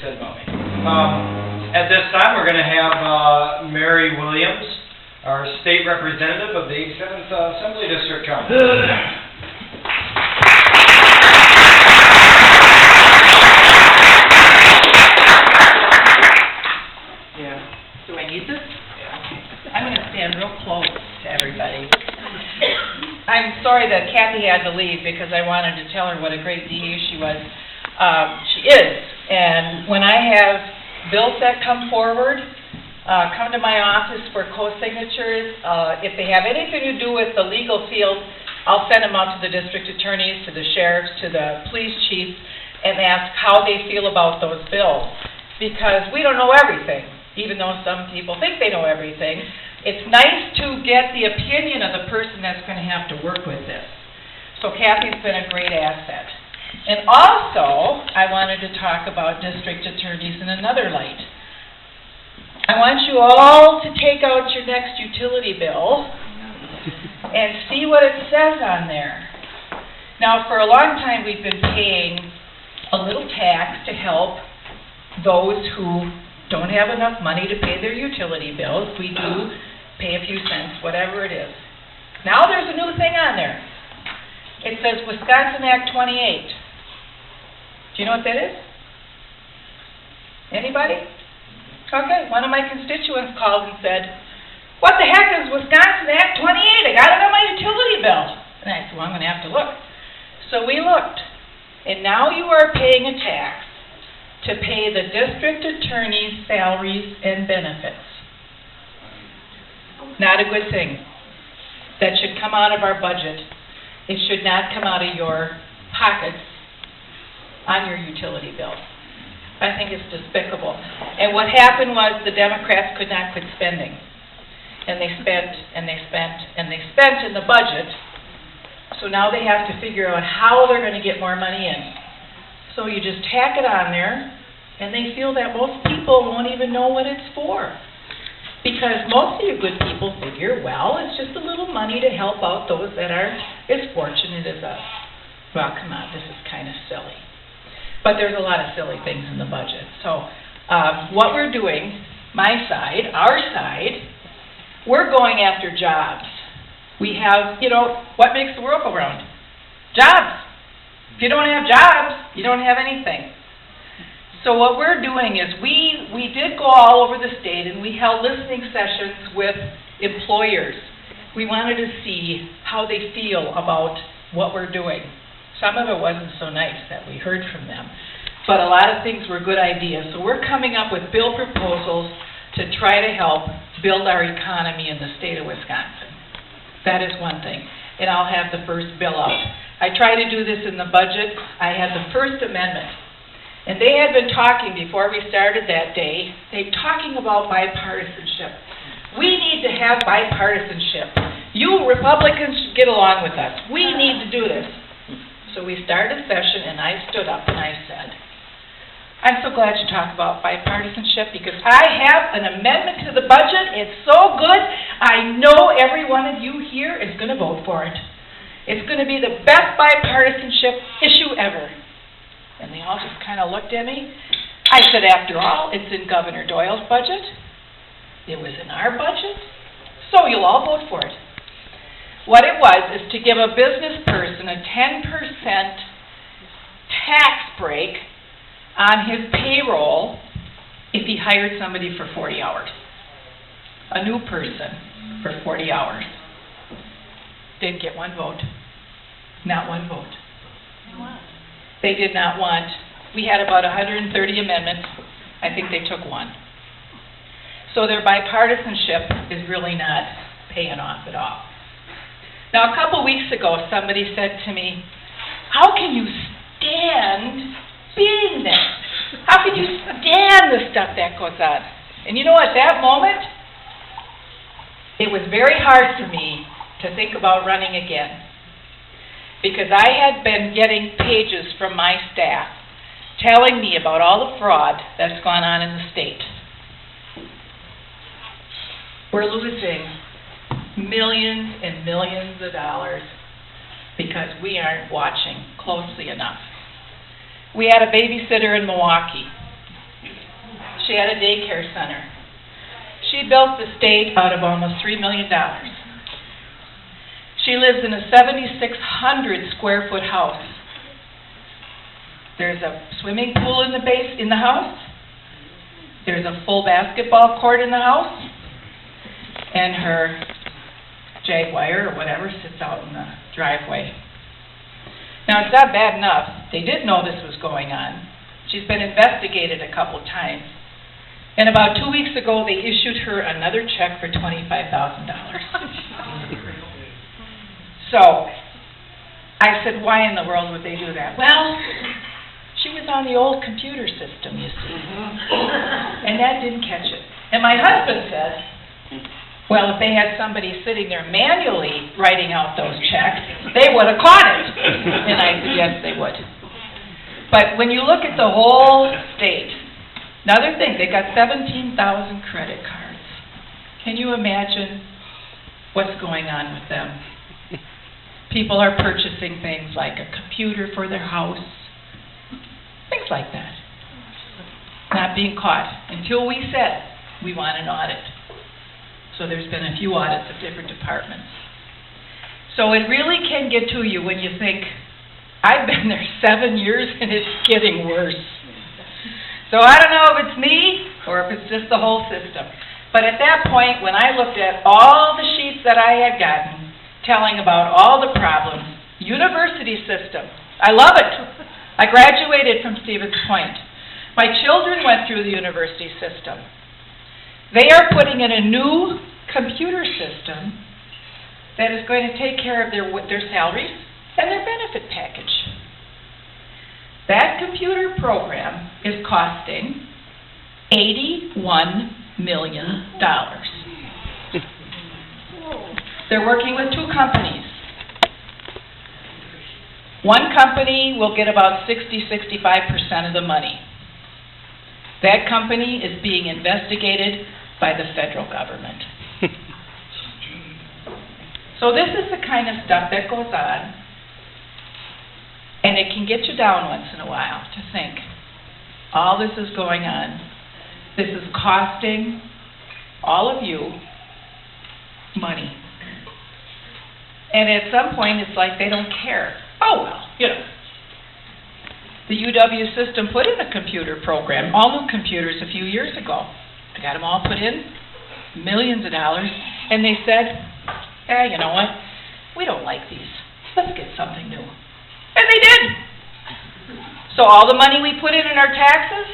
said about me. At this time, we're going to have Mary Williams, our state representative of the 87th Assembly District, come. Yeah. Do I need this? Yeah. I'm going to stand real close to everybody. I'm sorry that Kathy had to leave because I wanted to tell her what a great DA she was. She is. And when I have bills that come forward, come to my office for co-signatures. If they have anything to do with the legal field, I'll send them out to the district attorneys, to the sheriffs, to the police chiefs, and ask how they feel about those bills. Because we don't know everything, even though some people think they know everything. It's nice to get the opinion of the person that's going to have to work with this. So Kathy's been a great asset. And also, I wanted to talk about district attorneys in another light. I want you all to take out your next utility bill and see what it says on there. Now, for a long time, we've been paying a little tax to help those who don't have enough money to pay their utility bills. We do pay a few cents, whatever it is. Now there's a new thing on there. It says Wisconsin Act 28. Do you know what that is? Anybody? Okay, one of my constituents called and said, what the heck is Wisconsin Act 28? I got it on my utility bill. And I said, well, I'm going to have to look. So we looked. And now you are paying a tax to pay the district attorney's salaries and benefits. Not a good thing. That should come out of our budget. It should not come out of your pockets on your utility bill. I think it's despicable. And what happened was the Democrats could not quit spending. And they spent, and they spent, and they spent in the budget. So now they have to figure out how they're going to get more money in. So you just tack it on there, and they feel that most people won't even know what it's for. Because most of you good people figure, well, it's just a little money to help out those that aren't as fortunate as us. Well, come on, this is kind of silly. But there's a lot of silly things in the budget. So what we're doing, my side, our side, we're going after jobs. We have, you know, what makes the world go round? Jobs. If you don't have jobs, you don't have anything. So what we're doing is we did go all over the state and we held listening sessions with employers. We wanted to see how they feel about what we're doing. Some of it wasn't so nice that we heard from them, but a lot of things were good ideas. So we're coming up with bill proposals to try to help build our economy in the state of Wisconsin. That is one thing, and I'll have the first bill out. I try to do this in the budget. I had the First Amendment. And they had been talking before we started that day, they were talking about bipartisanship. We need to have bipartisanship. You Republicans should get along with us. We need to do this. So we started a session and I stood up and I said, I'm so glad you talk about bipartisanship because I have an amendment to the budget. It's so good. I know every one of you here is going to vote for it. It's going to be the best bipartisanship issue ever. And they all just kind of looked at me. I said, after all, it's in Governor Doyle's budget. It was in our budget. So you'll all vote for it. What it was is to give a business person a 10% tax break on his payroll if he hired somebody for 40 hours. A new person for 40 hours. Didn't get one vote. Not one vote. Wow. They did not want, we had about 130 amendments. I think they took one. So their bipartisanship is really not paying off at all. Now, a couple weeks ago, somebody said to me, how can you stand being there? How can you stand the stuff that goes on? And you know, at that moment, it was very hard for me to think about running again. Because I had been getting pages from my staff telling me about all the fraud that's gone on in the state. We're losing millions and millions of dollars because we aren't watching closely enough. We had a babysitter in Milwaukee. she had a daycare center. She built the state out of almost $3 million. She lives in a 7,600 square foot house. There's a swimming pool in the house. There's a full basketball court in the house. And her Jaguar or whatever sits out in the driveway. Now, it's not bad enough. They did know this was going on. She's been investigated a couple times. And about 2 weeks ago, they issued her another check for $25,000. So, I said, why in the world would they do that? Well, she was on the old computer system, you see. And that didn't catch it. And my husband said, well, if they had somebody sitting there manually writing out those checks, they would have caught it. And I said, yes, they would. But when you look at the whole state, another thing, they got 17,000 credit cards. Can you imagine what's going on with them? People are purchasing things like a computer for their house, things like that. Not being caught until we said we want an audit. So there's been a few audits of different departments. So it really can get to you when you think, I've been there 7 years and it's getting worse. So I don't know if it's me or if it's just the whole system. But at that point, when I looked at all the sheets that I had gotten, telling about all the problems, university system, I love it. I graduated from Stevens Point. My children went through the university system. They are putting in a new computer system that is going to take care of their salaries and their benefit package. That computer program is costing $81 million. They're working with 2 companies. One company will get about 60-65% of the money. That company is being investigated by the federal government. So this is the kind of stuff that goes on, and it can get you down once in a while to think, all this is going on. This is costing all of you money. And at some point, it's like they don't care. Oh, well, you know. The UW system put in a computer program, all new computers a few years ago. They got them all put in, millions of dollars, and they said, hey, you know what? We don't like these. Let's get something new. And they did. So all the money we put in our taxes,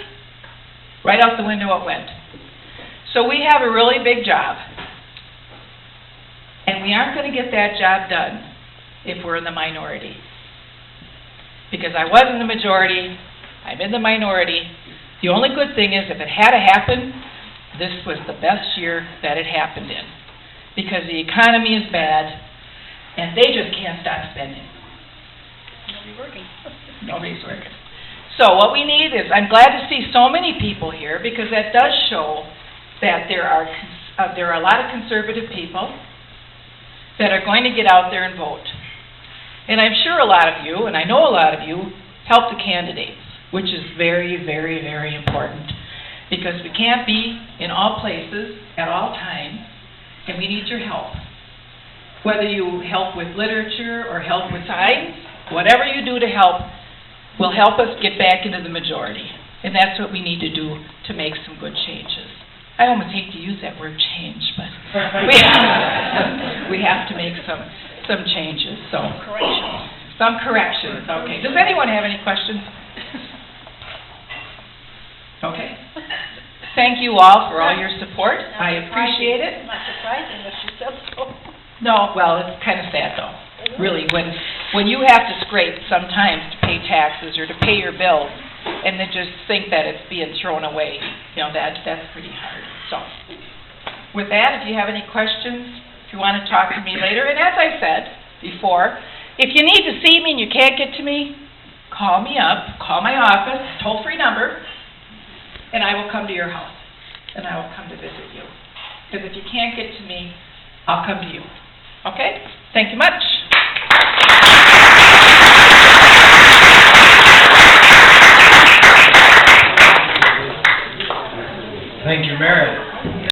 right out the window it went. So we have a really big job. And we aren't going to get that job done if we're in the minority. Because I was in the majority, I'm in the minority. The only good thing is if it had to happen, this was the best year that it happened in. Because the economy is bad, and they just can't stop spending. Nobody's working. Nobody's working. So what we need is, I'm glad to see so many people here, because that does show that there are a lot of conservative people that are going to get out there and vote. And I'm sure a lot of you, and I know a lot of you, help the candidates, which is very, very, very important. Because we can't be in all places at all times, and we need your help. Whether you help with literature or help with signs, whatever you do to help will help us get back into the majority. And that's what we need to do to make some good changes. I almost hate to use that word change, but we have to make some changes. So some corrections. Okay. Does anyone have any questions? Okay. Thank you all for all your support. I appreciate it. Not surprising what you said so. No, well, it's kind of sad though. Really, when you have to scrape sometimes to pay taxes or to pay your bills, and then just think that it's being thrown away, you know, that's pretty hard. So, with that, if you have any questions, if you want to talk to me later, and as I said before, if you need to see me and you can't get to me, call me up, call my office, toll-free number, and I will come to your house, and I will come to visit you. Because if you can't get to me, I'll come to you. Okay? Thank you much. Thank you, Mary.